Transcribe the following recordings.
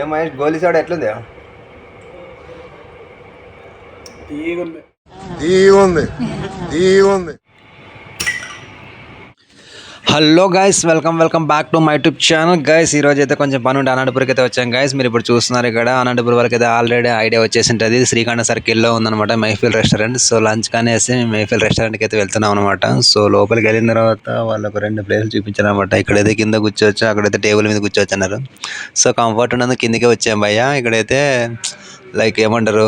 ఏం మహేష్ గోలీ సోడా ఎట్లుంది? Hello guys, welcome back to my YouTube channel. Guys ఈరోజు అయితే కొంచెం పని ఉంటే అనంతపురికి అయితే వచ్చాం గైస్. మీరు ఇప్పుడు చూస్తున్నారు ఇక్కడ అనంతపురం వరకు అయితే ఆల్రెడీ ఐడియా వచ్చేసి ఉంటుంది. శ్రీకాంత సర్కిల్లో ఉందన్నమాట మెహఫిల్ రెస్టారెంట్. సో లంచ్ కనేసి మెహఫిల్ రెస్టారెంట్కి అయితే వెళ్తున్నాం అనమాట. సో లోపలికి వెళ్ళిన తర్వాత వాళ్ళకు 2 ప్లేసులు చూపించారు అనమాట. ఇక్కడైతే కింద కూర్చోవచ్చు, అక్కడైతే టేబుల్ మీద కూర్చోవచ్చు అన్నారు. సో కంఫర్ట్ ఉన్నందుకు కిందకే వచ్చాం భయ్య. ఇక్కడైతే లైక్ ఏమంటారు,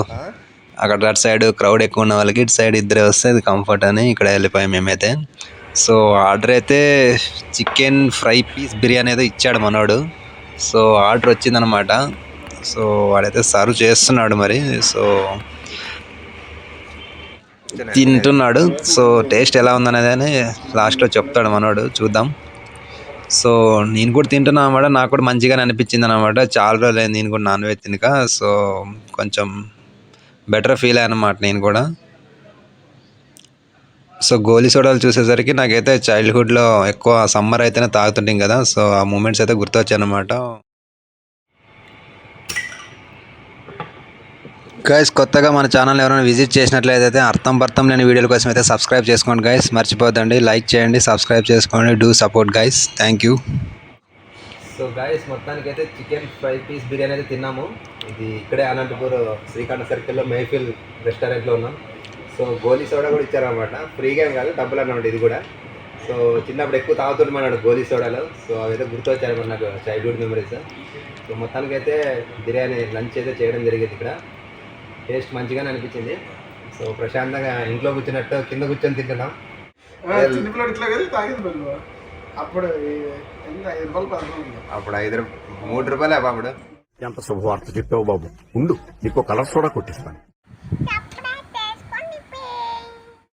అక్కడ అటు సైడ్ క్రౌడ్ ఎక్కువ ఉన్న వాళ్ళకి ఇటు సైడ్ ఇద్దరే వస్తే అది కంఫర్ట్ అని ఇక్కడ వెళ్ళిపోయాం మేమైతే. సో ఆర్డర్ అయితే చికెన్ ఫ్రై పీస్ బిర్యానీ అయితే ఇచ్చాడు మనోడు. సో ఆర్డర్ వచ్చిందనమాట. సో వాడైతే సర్వ్ చేస్తున్నాడు మరి. సో తింటున్నాడు. సో టేస్ట్ ఎలా ఉందనేది అని లాస్ట్లో చెప్తాడు మనోడు, చూద్దాం. సో నేను కూడా తింటున్నా అన్నమాట. నాకు కూడా మంచిగానే అనిపించింది అనమాట. చాలా రోజులు నేను కూడా నాన్ వెజ్ తినక. సో కొంచెం బెటర్ ఫీల్ అయ్యానమాట నేను కూడా. సో గోలీ సోడాలు చూసేసరికి నాకైతే చైల్డ్హుడ్లో ఎక్కువ సమ్మర్ అయితేనే తాగుతుంటాం కదా. సో ఆ మూమెంట్స్ అయితే గుర్తొచ్చాయన్నమాట. గైస్ కొత్తగా మన ఛానల్ ఎవరైనా విజిట్ చేసినట్లయితే అర్థం లేని వీడియోల కోసం అయితే సబ్స్క్రైబ్ చేసుకోండి గైస్. మర్చిపోద్దండి, లైక్ చేయండి, సబ్స్క్రైబ్ చేసుకోండి. Do support guys. Thank you. So guys మొత్తానికి అయితే చికెన్ ఫ్రై పీస్ బిర్యానీ అయితే తిన్నాము. ఇది ఇక్కడే అనంతపూర్ శ్రీకాంత సర్కిల్లో మెహఫిల్ రెస్టారెంట్లో ఉన్నాం. సో గోలీ సోడా కూడా ఇచ్చారనమాట. ఫ్రీగా ఏం కాదు, డబ్బులు అన్నమాట ఇది కూడా. సో చిన్నప్పుడు ఎక్కువ తాగుతుంటామన్నాడు గోలీ సోడాలు. సో అవైతే గుర్తొచ్చారన్నమాట నాకు చైల్డ్హుడ్ మెమరీస్. సో మొత్తానికైతే బిర్యానీ లంచ్ అయితే చేయడం జరిగింది ఇక్కడ. టేస్ట్ మంచిగానే అనిపించింది. సో ప్రశాంతంగా ఇంట్లో కూర్చున్నట్టు కింద కూర్చొని తింటున్నాం. అప్పుడు 3 రూపాయలే అప్పుడు. ఎంత శుభవార్త చెప్పావు బాబు. ఉండు నీకు కలర్ సోడా కొట్టిస్తాను.